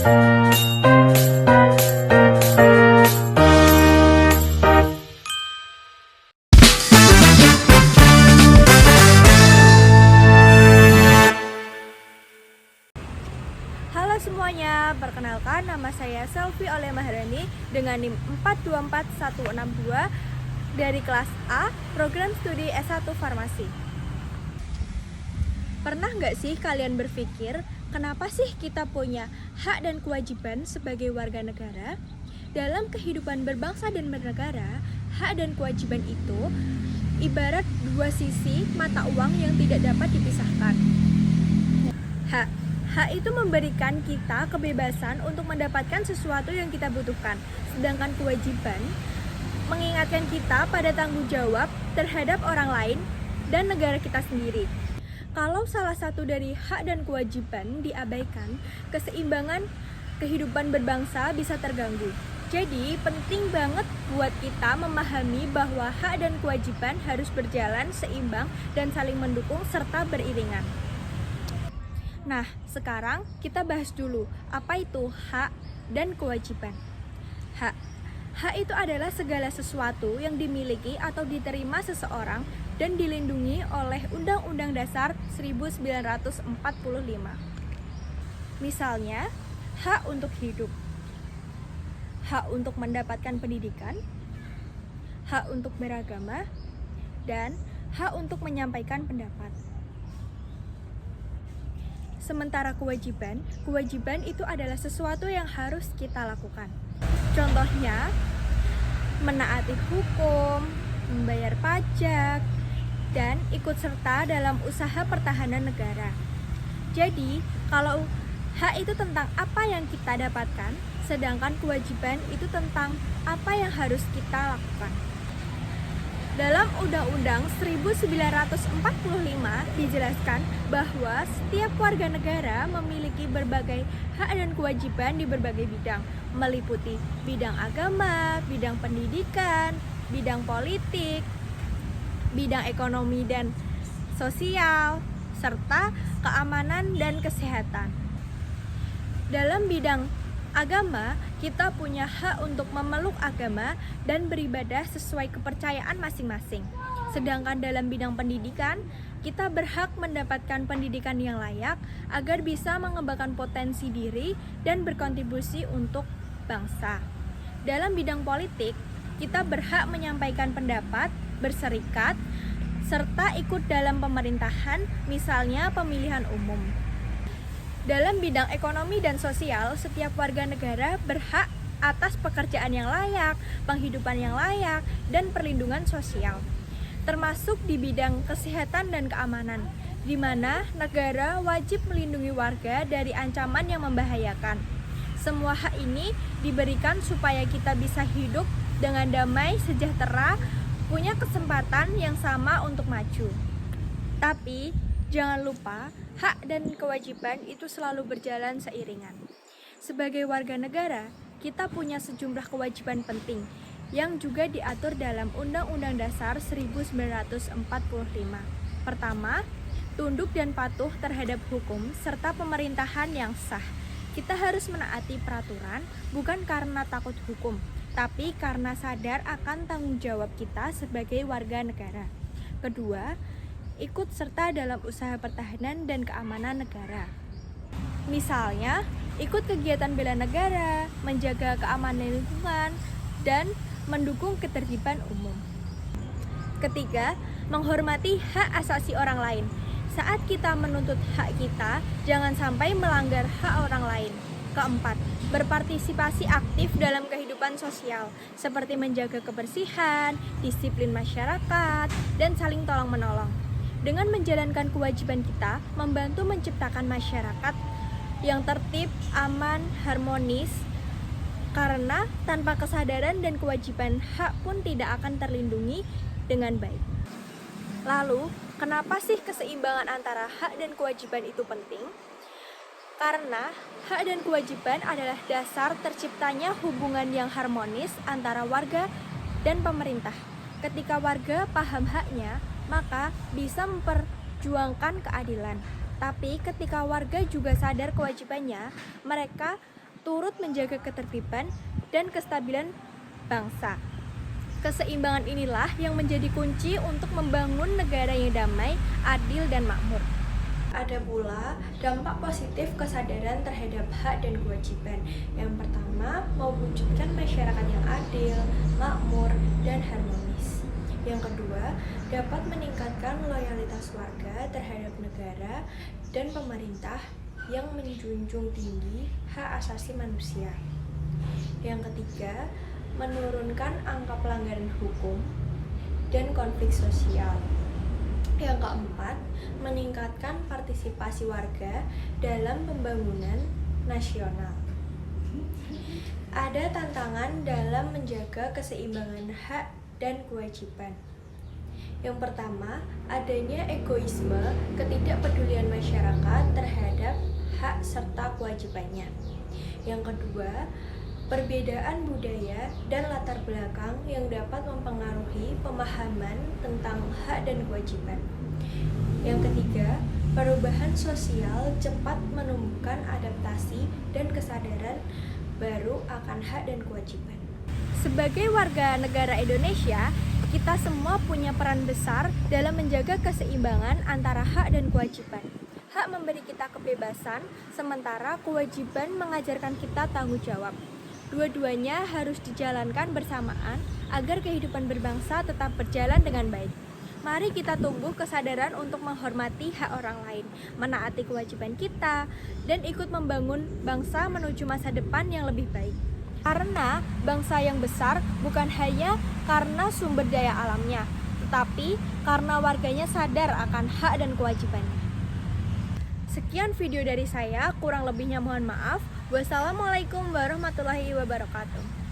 Halo semuanya, perkenalkan nama saya Selvi Oleh Maharani dengan NIM 424162 dari kelas A, program studi S1 Farmasi. Pernah nggak sih kalian berpikir, kenapa sih kita punya hak dan kewajiban sebagai warga negara? Dalam kehidupan berbangsa dan bernegara, hak dan kewajiban itu ibarat dua sisi mata uang yang tidak dapat dipisahkan. Hak itu memberikan kita kebebasan untuk mendapatkan sesuatu yang kita butuhkan, sedangkan kewajiban mengingatkan kita pada tanggung jawab terhadap orang lain dan negara kita sendiri. Kalau salah satu dari hak dan kewajiban diabaikan, keseimbangan kehidupan berbangsa bisa terganggu. Jadi, penting banget buat kita memahami bahwa hak dan kewajiban harus berjalan seimbang dan saling mendukung serta beriringan. Nah, sekarang kita bahas dulu apa itu hak dan kewajiban. Hak itu adalah segala sesuatu yang dimiliki atau diterima seseorang dan dilindungi oleh Undang-Undang Dasar 1945. Misalnya, hak untuk hidup, hak untuk mendapatkan pendidikan, hak untuk beragama, dan hak untuk menyampaikan pendapat. Sementara kewajiban itu adalah sesuatu yang harus kita lakukan. Contohnya, menaati hukum, membayar pajak, dan ikut serta dalam usaha pertahanan negara. Jadi, kalau hak itu tentang apa yang kita dapatkan, sedangkan kewajiban itu tentang apa yang harus kita lakukan. Dalam Undang-Undang 1945 dijelaskan bahwa setiap warga negara memiliki berbagai hak dan kewajiban di berbagai bidang, meliputi bidang agama, bidang pendidikan, bidang politik, bidang ekonomi dan sosial, serta keamanan dan kesehatan. Dalam bidang agama, kita punya hak untuk memeluk agama dan beribadah sesuai kepercayaan masing-masing. Sedangkan dalam bidang pendidikan, kita berhak mendapatkan pendidikan yang layak agar bisa mengembangkan potensi diri dan berkontribusi untuk bangsa. Dalam bidang politik, kita berhak menyampaikan pendapat, berserikat, serta ikut dalam pemerintahan, misalnya pemilihan umum. Dalam bidang ekonomi dan sosial, setiap warga negara berhak atas pekerjaan yang layak, penghidupan yang layak, dan perlindungan sosial. Termasuk di bidang kesehatan dan keamanan, di mana negara wajib melindungi warga dari ancaman yang membahayakan. Semua hak ini diberikan supaya kita bisa hidup dengan damai, sejahtera, punya kesempatan yang sama untuk maju. Tapi, jangan lupa, hak dan kewajiban itu selalu berjalan seiringan. Sebagai warga negara, kita punya sejumlah kewajiban penting yang juga diatur dalam Undang-Undang Dasar 1945. Pertama, tunduk dan patuh terhadap hukum serta pemerintahan yang sah. Kita harus menaati peraturan bukan karena takut hukum, tapi karena sadar akan tanggung jawab kita sebagai warga negara. Kedua, ikut serta dalam usaha pertahanan dan keamanan negara. Misalnya, ikut kegiatan bela negara, menjaga keamanan lingkungan, dan mendukung ketertiban umum. Ketiga, menghormati hak asasi orang lain. Saat kita menuntut hak kita, jangan sampai melanggar hak orang lain. Keempat, berpartisipasi aktif dalam kehidupan sosial, seperti menjaga kebersihan, disiplin masyarakat, dan saling tolong-menolong. Dengan menjalankan kewajiban kita, membantu menciptakan masyarakat yang tertib, aman, harmonis, karena tanpa kesadaran dan kewajiban hak pun tidak akan terlindungi dengan baik. Lalu, kenapa sih keseimbangan antara hak dan kewajiban itu penting? Karena hak dan kewajiban adalah dasar terciptanya hubungan yang harmonis antara warga dan pemerintah. Ketika warga paham haknya, maka bisa memperjuangkan keadilan. Tapi ketika warga juga sadar kewajibannya, mereka turut menjaga ketertiban dan kestabilan bangsa. Keseimbangan inilah yang menjadi kunci untuk membangun negara yang damai, adil, dan makmur. Ada pula dampak positif kesadaran terhadap hak dan kewajiban. Yang pertama, mewujudkan masyarakat yang adil, makmur, dan harmonis. Yang kedua, dapat meningkatkan loyalitas warga terhadap negara dan pemerintah yang menjunjung tinggi hak asasi manusia. Yang ketiga, menurunkan angka pelanggaran hukum dan konflik sosial. Yang keempat, meningkatkan partisipasi warga dalam pembangunan nasional. Ada tantangan dalam menjaga keseimbangan hak dan kewajiban. Yang pertama, adanya egoisme, ketidakpedulian masyarakat terhadap hak serta kewajibannya. Yang kedua, perbedaan budaya dan latar belakang yang dapat mempengaruhi pemahaman tentang hak dan kewajiban. Yang ketiga, perubahan sosial cepat menumbuhkan adaptasi dan kesadaran baru akan hak dan kewajiban. Sebagai warga negara Indonesia, kita semua punya peran besar dalam menjaga keseimbangan antara hak dan kewajiban. Hak memberi kita kebebasan, sementara kewajiban mengajarkan kita tanggung jawab. Dua-duanya harus dijalankan bersamaan agar kehidupan berbangsa tetap berjalan dengan baik. Mari kita tumbuh kesadaran untuk menghormati hak orang lain, menaati kewajiban kita, dan ikut membangun bangsa menuju masa depan yang lebih baik. Karena bangsa yang besar bukan hanya karena sumber daya alamnya, tetapi karena warganya sadar akan hak dan kewajibannya. Sekian video dari saya, kurang lebihnya mohon maaf. Wassalamualaikum warahmatullahi wabarakatuh.